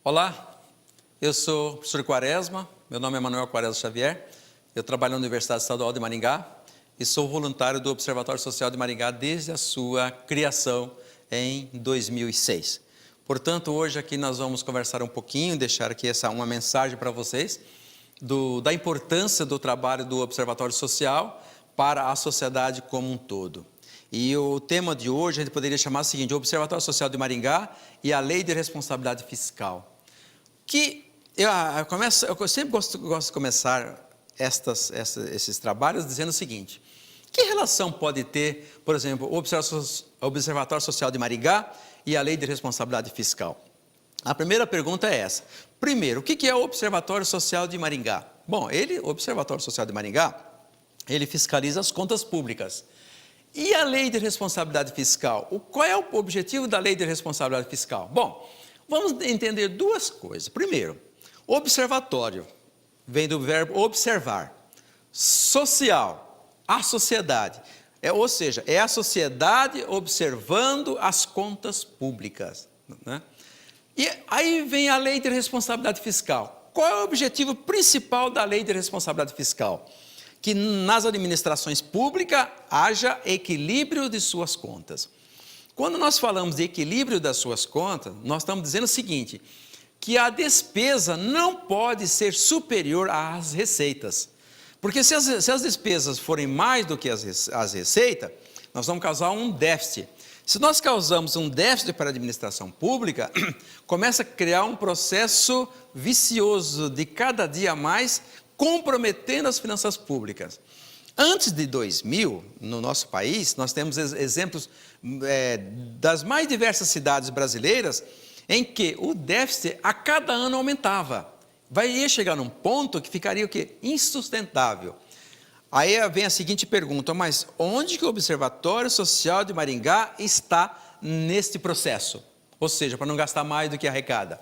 Olá, eu sou o professor Quaresma, meu nome é Manuel Quaresma Xavier, eu trabalho na Universidade Estadual de Maringá e sou voluntário do Observatório Social de Maringá desde a sua criação em 2006. Portanto, hoje aqui nós vamos conversar um pouquinho, deixar aqui uma mensagem para vocês da importância do trabalho do Observatório Social para a sociedade como um todo. E o tema de hoje a gente poderia chamar o seguinte: o Observatório Social de Maringá e a Lei de Responsabilidade Fiscal. Eu sempre gosto de começar esses trabalhos dizendo o seguinte: que relação pode ter, por exemplo, o Observatório Social de Maringá e a Lei de Responsabilidade Fiscal? A primeira pergunta é essa. Primeiro, o que é o Observatório Social de Maringá? Bom, o Observatório Social de Maringá, ele fiscaliza as contas públicas. E a Lei de Responsabilidade Fiscal? Qual é o objetivo da Lei de Responsabilidade Fiscal? Bom, vamos entender duas coisas. Primeiro, observatório, vem do verbo observar. Social, a sociedade. Ou seja, é a sociedade observando as contas públicas, né? E aí vem a Lei de Responsabilidade Fiscal. Qual é o objetivo principal da Lei de Responsabilidade Fiscal? Que nas administrações públicas haja equilíbrio de suas contas. Quando nós falamos de equilíbrio das suas contas, nós estamos dizendo o seguinte: que a despesa não pode ser superior às receitas. Porque se as despesas forem mais do que as receitas, nós vamos causar um déficit. Se nós causamos um déficit para a administração pública, começa a criar um processo vicioso de cada dia mais, comprometendo as finanças públicas. Antes de 2000, no nosso país, nós temos exemplos das mais diversas cidades brasileiras em que o déficit a cada ano aumentava. Ia chegar num ponto que ficaria o quê? Insustentável. Aí vem a seguinte pergunta: mas onde que o Observatório Social de Maringá está neste processo? Ou seja, para não gastar mais do que arrecada.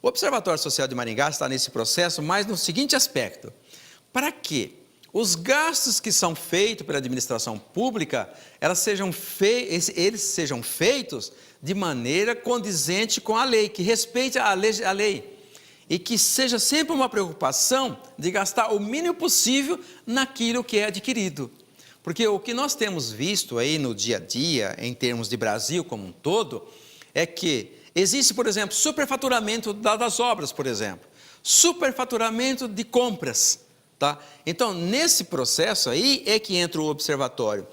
O Observatório Social de Maringá está nesse processo, mas no seguinte aspecto: para que os gastos que são feitos pela administração pública, eles sejam feitos de maneira condizente com a lei, que respeite a lei. E que seja sempre uma preocupação de gastar o mínimo possível naquilo que é adquirido. Porque o que nós temos visto aí no dia a dia, em termos de Brasil como um todo, é que existe, por exemplo, superfaturamento das obras, por exemplo. Superfaturamento de compras. Tá? Então, nesse processo aí é que entra o observatório.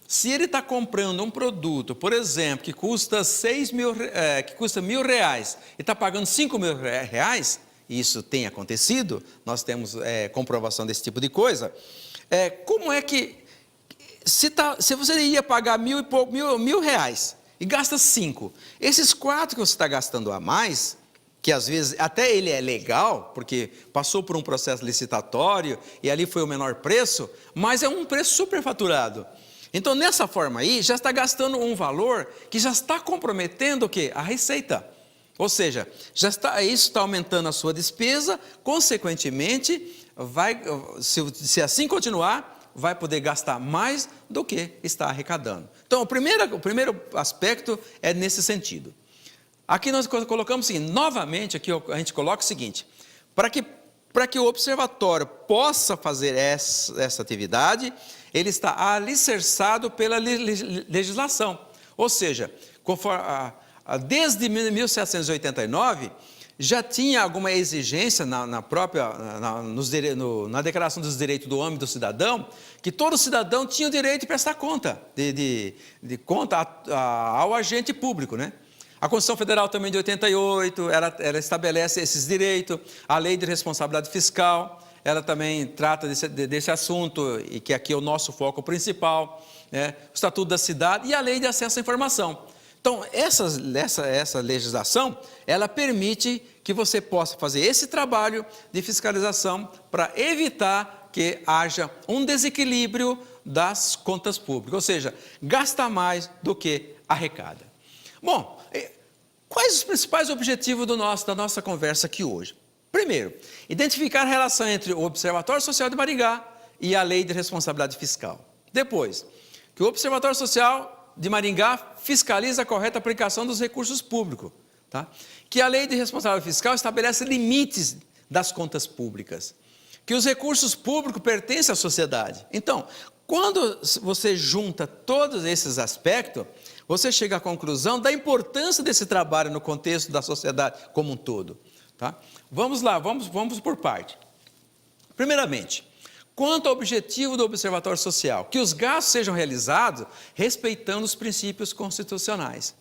Se ele está comprando um produto, por exemplo, que custa R$1.000 e está pagando R$5.000, isso tem acontecido, nós temos comprovação desse tipo de coisa, como é que, se você ia pagar R$1.000 e gasta 5, esses 4 que você está gastando a mais, que às vezes até ele é legal, porque passou por um processo licitatório e ali foi o menor preço, mas é um preço superfaturado. Então, nessa forma aí, já está gastando um valor que já está comprometendo o quê? A receita. Ou seja, isso está aumentando a sua despesa, consequentemente, se assim continuar, vai poder gastar mais do que está arrecadando. Então, o primeiro aspecto é nesse sentido. Aqui nós colocamos o seguinte: novamente, aqui a gente coloca o seguinte: para que o observatório possa fazer essa atividade, ele está alicerçado pela legislação. Ou seja, desde 1789, já tinha alguma exigência na Declaração dos Direitos do Homem e do Cidadão, que todo cidadão tinha o direito de prestar conta, de conta ao agente público, né? A Constituição Federal também de 88, ela estabelece esses direitos. A Lei de Responsabilidade Fiscal, ela também trata desse assunto, e que aqui é o nosso foco principal, né? O Estatuto da Cidade e a Lei de Acesso à Informação. Então, essa legislação, ela permite que você possa fazer esse trabalho de fiscalização para evitar que haja um desequilíbrio das contas públicas, ou seja, gasta mais do que arrecada. Bom, quais os principais objetivos da nossa conversa aqui hoje? Primeiro, identificar a relação entre o Observatório Social de Maringá e a Lei de Responsabilidade Fiscal. Depois, que o Observatório Social de Maringá fiscaliza a correta aplicação dos recursos públicos. tá? Que a lei de responsabilidade fiscal estabelece limites das contas públicas, que os recursos públicos pertencem à sociedade. Então, quando você junta todos esses aspectos, você chega à conclusão da importância desse trabalho no contexto da sociedade como um todo. Tá? Vamos lá, vamos por parte. Primeiramente, quanto ao objetivo do Observatório Social, que os gastos sejam realizados respeitando os princípios constitucionais.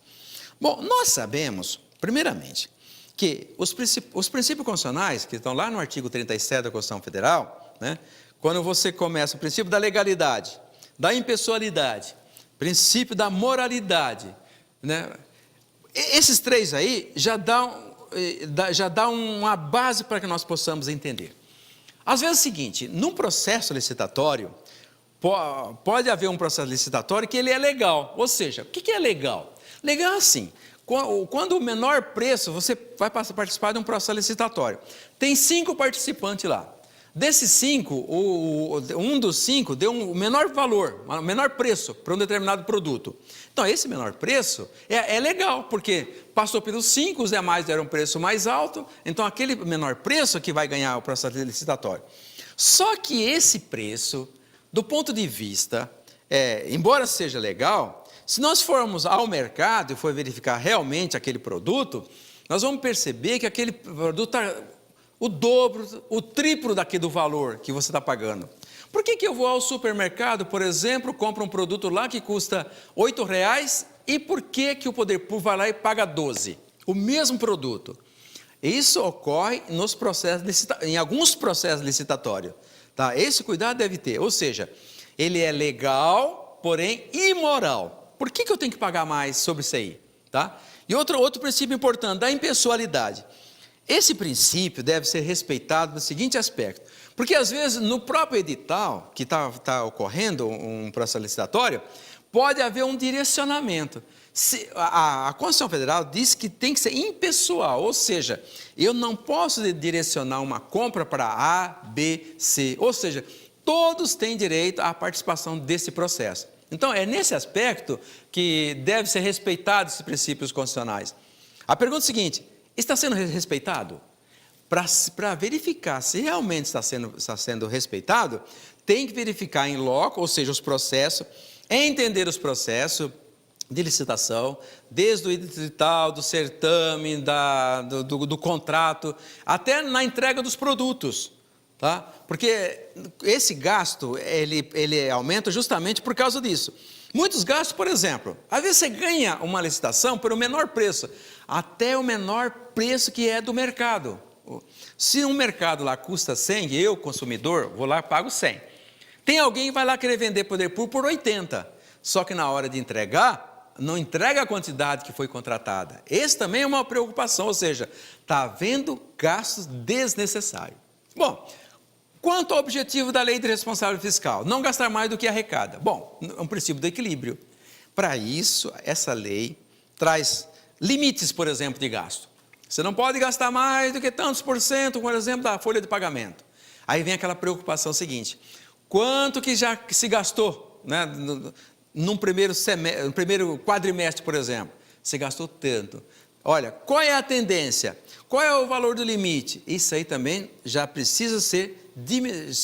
Bom, nós sabemos, primeiramente, que os princípios constitucionais, que estão lá no artigo 37 da Constituição Federal, né, quando você começa o princípio da legalidade, da impessoalidade, princípio da moralidade, né, esses três aí já dá uma base para que nós possamos entender. Às vezes é o seguinte, num processo licitatório, pode haver um processo licitatório que ele é legal, ou seja, o que é legal? Legal é assim, quando o menor preço, você vai participar de um processo licitatório. Tem 5 participantes lá. Desses 5, um dos 5 deu um menor valor, um menor preço para um determinado produto. Então, esse menor preço é legal, porque passou pelos 5, os demais deram um preço mais alto, então aquele menor preço que vai ganhar o processo licitatório. Só que esse preço, do ponto de vista, embora seja legal, se nós formos ao mercado e for verificar realmente aquele produto, nós vamos perceber que aquele produto está o dobro, o triplo do valor que você está pagando. Por que eu vou ao supermercado, por exemplo, compro um produto lá que custa R$8 e por que o poder público vai lá e paga 12? O mesmo produto. Isso ocorre nos processos em alguns processos licitatórios. Tá? Esse cuidado deve ter, ou seja, ele é legal, porém imoral. Por que eu tenho que pagar mais sobre isso aí? Tá? E outro princípio importante, da impessoalidade. Esse princípio deve ser respeitado no seguinte aspecto, porque às vezes no próprio edital, que está ocorrendo um processo licitatório, pode haver um direcionamento. A Constituição Federal diz que tem que ser impessoal, ou seja, eu não posso direcionar uma compra para A, B, C, ou seja, todos têm direito à participação desse processo. Então, é nesse aspecto que deve ser respeitado esses princípios constitucionais. A pergunta é a seguinte: está sendo respeitado? Para verificar se realmente está sendo respeitado, tem que verificar em loco, ou seja, os processos, entender os processos de licitação, desde o edital, do certame, do contrato, até na entrega dos produtos. Tá? Porque esse gasto, ele aumenta justamente por causa disso. Muitos gastos, por exemplo, às vezes você ganha uma licitação pelo menor preço, até o menor preço que é do mercado. Se um mercado lá custa 100, eu, consumidor, vou lá e pago 100. Tem alguém que vai lá querer vender poder público por 80, só que na hora de entregar, não entrega a quantidade que foi contratada. Esse também é uma preocupação, ou seja, está havendo gastos desnecessários. Bom, quanto ao objetivo da lei de responsabilidade fiscal, não gastar mais do que arrecada. Bom, é um princípio do equilíbrio. Para isso, essa lei traz limites, por exemplo, de gasto. Você não pode gastar mais do que tantos por cento, por exemplo, da folha de pagamento. Aí vem aquela preocupação seguinte: quanto que já se gastou, né, no primeiro quadrimestre, por exemplo? Você gastou tanto. Olha, qual é a tendência? Qual é o valor do limite? Isso aí também já precisa ser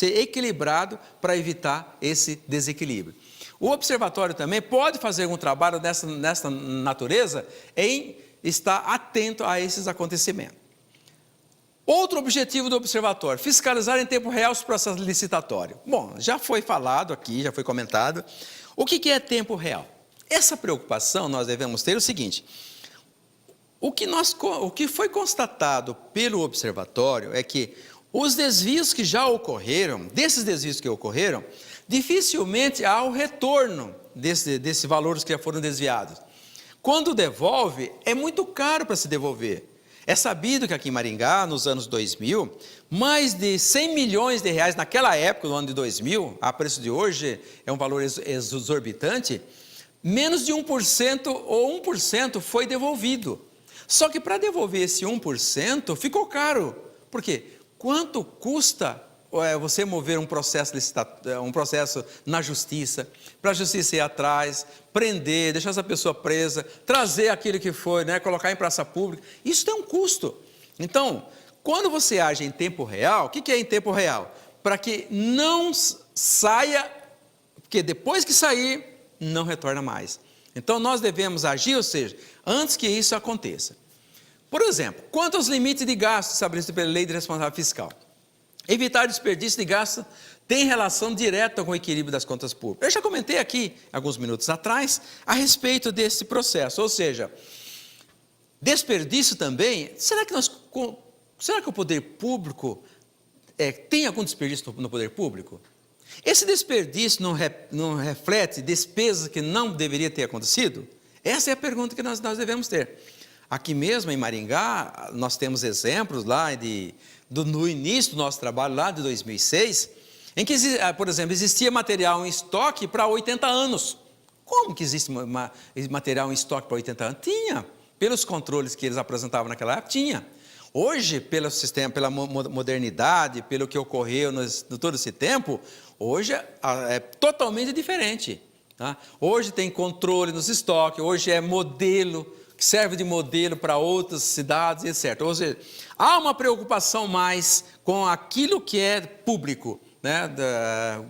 equilibrado para evitar esse desequilíbrio. O observatório também pode fazer um trabalho nessa natureza em estar atento a esses acontecimentos. Outro objetivo do observatório: fiscalizar em tempo real os processos licitatórios. Bom, já foi falado aqui, já foi comentado. O que é tempo real? Essa preocupação nós devemos ter o seguinte: o que foi constatado pelo observatório é que os desvios que já ocorreram, desses desvios que ocorreram, dificilmente há o retorno desses valores que já foram desviados. Quando devolve, é muito caro para se devolver. É sabido que aqui em Maringá, nos anos 2000, mais de 100 milhões de reais naquela época, no ano de 2000, a preço de hoje é um valor exorbitante, menos de 1% ou 1% foi devolvido. Só que para devolver esse 1% ficou caro. Por quê? Quanto custa você mover um processo na justiça, para a justiça ir atrás, prender, deixar essa pessoa presa, trazer aquilo que foi, né, colocar em praça pública, isso tem um custo. Então, quando você age em tempo real, o que é em tempo real? Para que não saia, porque depois que sair, não retorna mais. Então, nós devemos agir, ou seja, antes que isso aconteça. Por exemplo, quanto aos limites de gasto estabelecidos pela Lei de Responsabilidade Fiscal, evitar desperdício de gasto tem relação direta com o equilíbrio das contas públicas. Eu já comentei aqui, alguns minutos atrás, a respeito desse processo, ou seja, desperdício também, será que o poder público tem algum desperdício no poder público? Esse desperdício não reflete despesas que não deveria ter acontecido? Essa é a pergunta que nós devemos ter. Aqui mesmo em Maringá, nós temos exemplos lá no início do nosso trabalho, lá de 2006, em que, por exemplo, existia material em estoque para 80 anos. Como que existe material em estoque para 80 anos? Tinha. Pelos controles que eles apresentavam naquela época, tinha. Hoje, pelo sistema, pela modernidade, pelo que ocorreu no todo esse tempo, hoje é totalmente diferente. Tá? Hoje tem controle nos estoques, hoje é modelo, que serve de modelo para outras cidades, etc. Ou seja, há uma preocupação mais com aquilo que é público, né?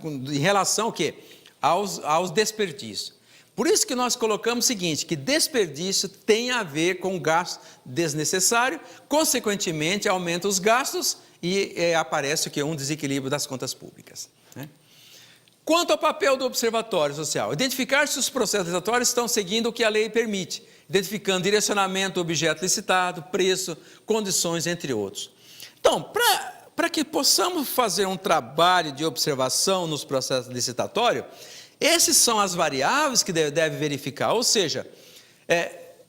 Em relação ao quê? Aos desperdícios. Por isso que nós colocamos o seguinte, que desperdício tem a ver com gasto desnecessário, consequentemente aumenta os gastos e aparece o quê? Um desequilíbrio das contas públicas. Né? Quanto ao papel do Observatório Social, identificar se os processos licitatórios estão seguindo o que a lei permite, identificando direcionamento do objeto licitado, preço, condições, entre outros. Então, para que possamos fazer um trabalho de observação nos processos licitatórios, essas são as variáveis que deve verificar, ou seja,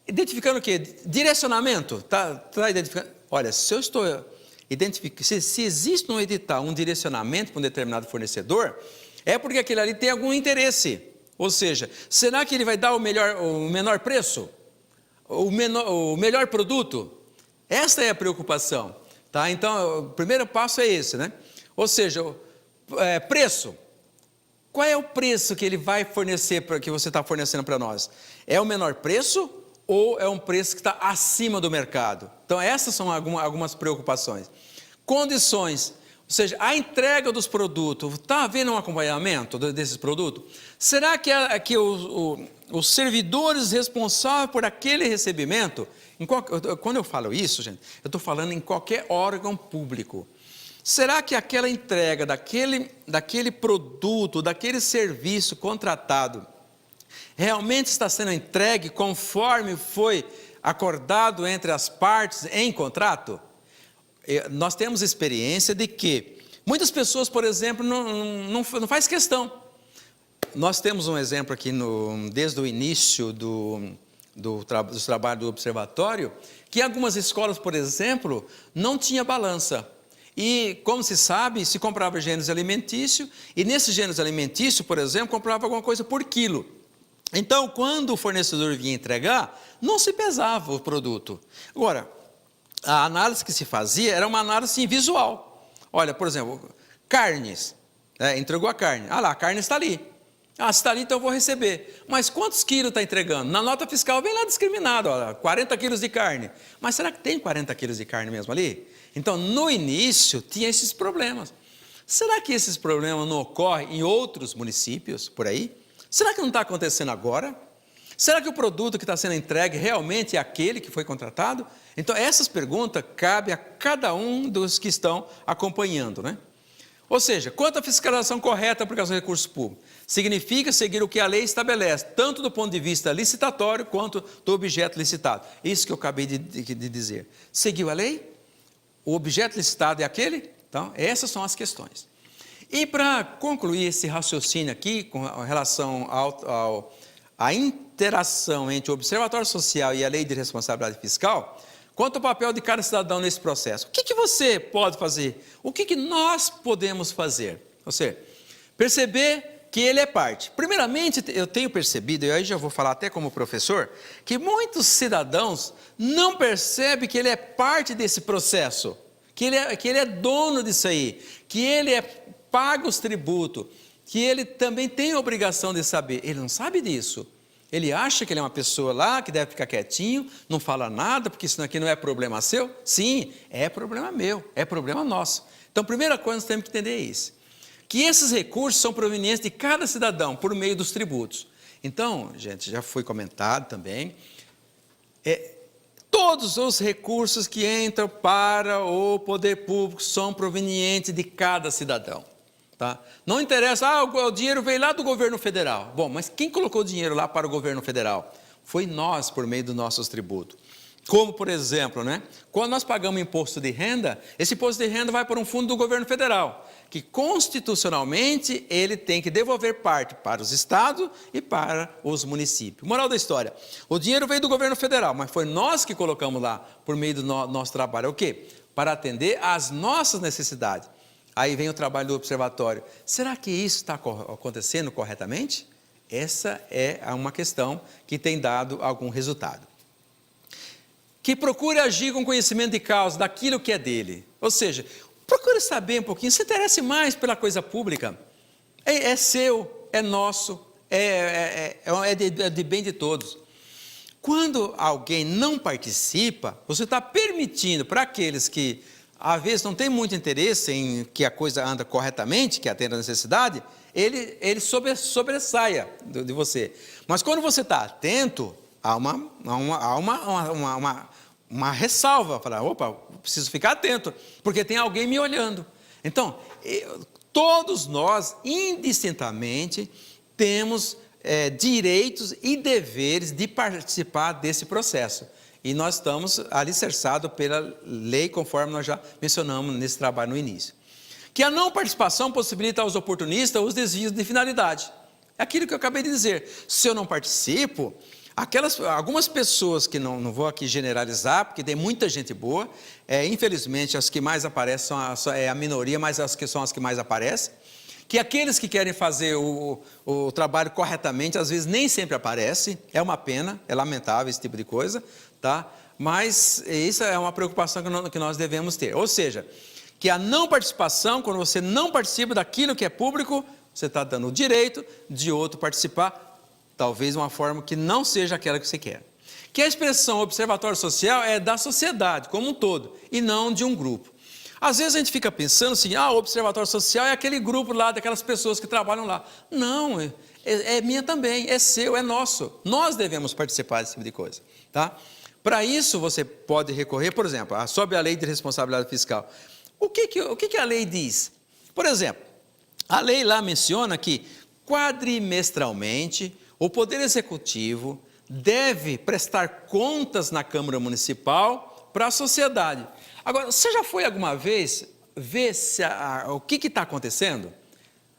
identificando o quê? Direcionamento, tá identificando? Olha, se eu estou identificando, se existe no edital um direcionamento para um determinado fornecedor, é porque aquele ali tem algum interesse, ou seja, será que ele vai dar o menor preço? O melhor produto? Essa é a preocupação, tá? Então, o primeiro passo é esse, né? Ou seja, preço. Qual é o preço que ele vai fornecer, que você está fornecendo para nós? É o menor preço ou é um preço que está acima do mercado? Então, essas são algumas preocupações. Condições, ou seja, a entrega dos produtos, está havendo um acompanhamento desses produtos? Será que os servidores responsáveis por aquele recebimento, quando eu falo isso, gente, eu estou falando em qualquer órgão público. Será que aquela entrega daquele produto, daquele serviço contratado, realmente está sendo entregue conforme foi acordado entre as partes em contrato? Nós temos experiência de que muitas pessoas, por exemplo, não faz questão. Nós temos um exemplo aqui desde o início dos trabalhos do observatório, que em algumas escolas, por exemplo, não tinha balança. E, como se sabe, se comprava gêneros alimentícios, e nesses gêneros alimentícios, por exemplo, comprava alguma coisa por quilo. Então, quando o fornecedor vinha entregar, não se pesava o produto. Agora, a análise que se fazia era uma análise visual. Olha, por exemplo, carnes, entregou a carne. Ah lá, a carne está ali. Ah, se está ali, então eu vou receber. Mas quantos quilos está entregando? Na nota fiscal vem lá discriminado, olha, 40 quilos de carne. Mas será que tem 40 quilos de carne mesmo ali? Então, no início, tinha esses problemas. Será que esses problemas não ocorrem em outros municípios, por aí? Será que não está acontecendo agora? Será que o produto que está sendo entregue realmente é aquele que foi contratado? Então, essas perguntas cabem a cada um dos que estão acompanhando, né? Ou seja, quanto à fiscalização correta da aplicação de recursos públicos, significa seguir o que a lei estabelece, tanto do ponto de vista licitatório quanto do objeto licitado. Isso que eu acabei de dizer. Seguiu a lei? O objeto licitado é aquele? Então, essas são as questões. E para concluir esse raciocínio aqui, com relação à interação entre o Observatório Social e a Lei de Responsabilidade Fiscal, quanto ao papel de cada cidadão nesse processo, o que você pode fazer? O que nós podemos fazer? Ou seja, perceber que ele é parte. Primeiramente, eu tenho percebido, e aí já vou falar até como professor, que muitos cidadãos não percebem que ele é parte desse processo, que ele é dono disso aí, que ele paga os tributos, que ele também tem a obrigação de saber. Ele não sabe disso. Ele acha que ele é uma pessoa lá, que deve ficar quietinho, não fala nada, porque isso aqui não é problema seu. Sim, é problema meu, é problema nosso. Então, a primeira coisa, nós temos que entender isso. Que esses recursos são provenientes de cada cidadão, por meio dos tributos. Então, gente, já foi comentado também, todos os recursos que entram para o poder público são provenientes de cada cidadão. Tá? Não interessa, o dinheiro veio lá do governo federal. Bom, mas quem colocou o dinheiro lá para o governo federal? Foi nós, por meio dos nossos tributos. Como, por exemplo, quando nós pagamos imposto de renda, esse imposto de renda vai para um fundo do governo federal, que constitucionalmente ele tem que devolver parte para os estados e para os municípios. Moral da história, o dinheiro veio do governo federal, mas foi nós que colocamos lá, por meio do nosso trabalho. O quê? Para atender às nossas necessidades. Aí vem o trabalho do observatório. Será que isso está acontecendo corretamente? Essa é uma questão que tem dado algum resultado. Que procure agir com conhecimento de causa daquilo que é dele. Ou seja, procure saber um pouquinho, se interesse mais pela coisa pública. É seu, é nosso, é de bem de todos. Quando alguém não participa, você está permitindo para aqueles que às vezes não tem muito interesse em que a coisa anda corretamente, que atenda a necessidade, ele sobressaia de você. Mas quando você está atento, há uma ressalva, falar, opa, preciso ficar atento, porque tem alguém me olhando. Então, todos nós, indistintamente, temos direitos e deveres de participar desse processo. E nós estamos alicerçados pela lei, conforme nós já mencionamos nesse trabalho no início. Que a não participação possibilita aos oportunistas os desvios de finalidade. É aquilo que eu acabei de dizer. Se eu não participo, algumas pessoas que não vou aqui generalizar, porque tem muita gente boa, infelizmente as que mais aparecem é a minoria, mas são as que mais aparecem, que aqueles que querem fazer o trabalho corretamente, às vezes nem sempre aparecem, é uma pena, é lamentável esse tipo de coisa, tá? Mas isso é uma preocupação que nós devemos ter. Ou seja, que a não participação, quando você não participa daquilo que é público, você está dando o direito de outro participar, talvez de uma forma que não seja aquela que você quer. Que a expressão observatório social é da sociedade como um todo, e não de um grupo. Às vezes a gente fica pensando assim, o observatório social é aquele grupo lá, daquelas pessoas que trabalham lá. Não, é minha também, é seu, é nosso. Nós devemos participar desse tipo de coisa, tá? Para isso você pode recorrer, por exemplo, sobre a lei de responsabilidade fiscal. O que a lei diz? Por exemplo, a lei lá menciona que quadrimestralmente o Poder Executivo deve prestar contas na Câmara Municipal para a sociedade. Agora, você já foi alguma vez ver o que está acontecendo?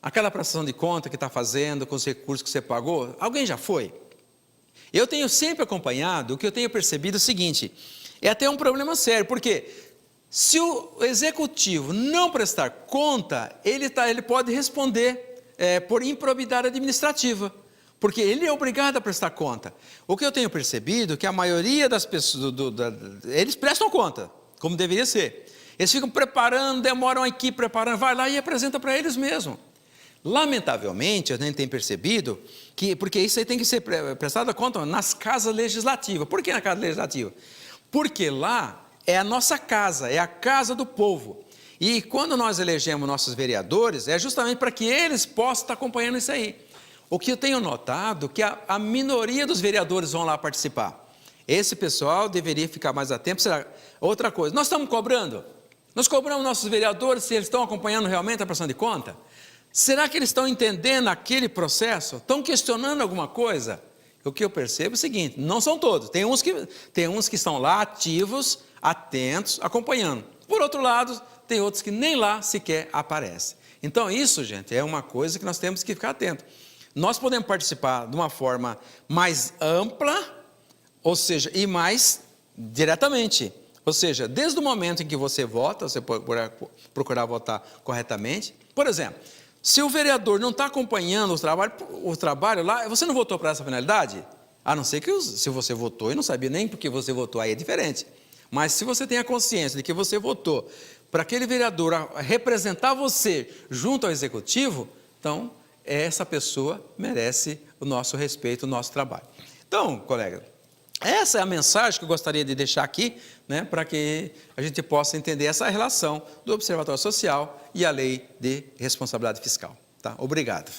Aquela prestação de conta que está fazendo com os recursos que você pagou? Alguém já foi? Eu tenho sempre acompanhado, o que eu tenho percebido é o seguinte, é até um problema sério, porque se o Executivo não prestar conta, ele pode responder por improbidade administrativa. Porque ele é obrigado a prestar conta. O que eu tenho percebido é que a maioria das pessoas, eles prestam conta, como deveria ser. Eles ficam preparando, demoram a equipe preparando, vai lá e apresenta para eles mesmo. Lamentavelmente, a gente tem percebido que, porque isso aí tem que ser prestado conta nas casas legislativas. Por que na casa legislativa? Porque lá é a nossa casa, é a casa do povo. E quando nós elegemos nossos vereadores, é justamente para que eles possam estar acompanhando isso aí. O que eu tenho notado é que a minoria dos vereadores vão lá participar. Esse pessoal deveria ficar mais atento. Outra coisa, nós estamos cobrando? Nós cobramos nossos vereadores se eles estão acompanhando realmente a prestação de conta? Será que eles estão entendendo aquele processo? Estão questionando alguma coisa? O que eu percebo é o seguinte, não são todos. Tem uns que estão lá ativos, atentos, acompanhando. Por outro lado, tem outros que nem lá sequer aparecem. Então isso, gente, é uma coisa que nós temos que ficar atentos. Nós podemos participar de uma forma mais ampla, ou seja, e mais diretamente. Ou seja, desde o momento em que você vota, você pode procurar votar corretamente. Por exemplo, se o vereador não está acompanhando o trabalho lá, você não votou para essa finalidade? A não ser que se você votou e não sabia nem porque você votou, aí é diferente. Mas se você tem a consciência de que você votou para aquele vereador representar você junto ao executivo, então essa pessoa merece o nosso respeito, o nosso trabalho. Então, colega, essa é a mensagem que eu gostaria de deixar aqui, né, para que a gente possa entender essa relação do Observatório Social e a Lei de Responsabilidade Fiscal. Tá? Obrigado.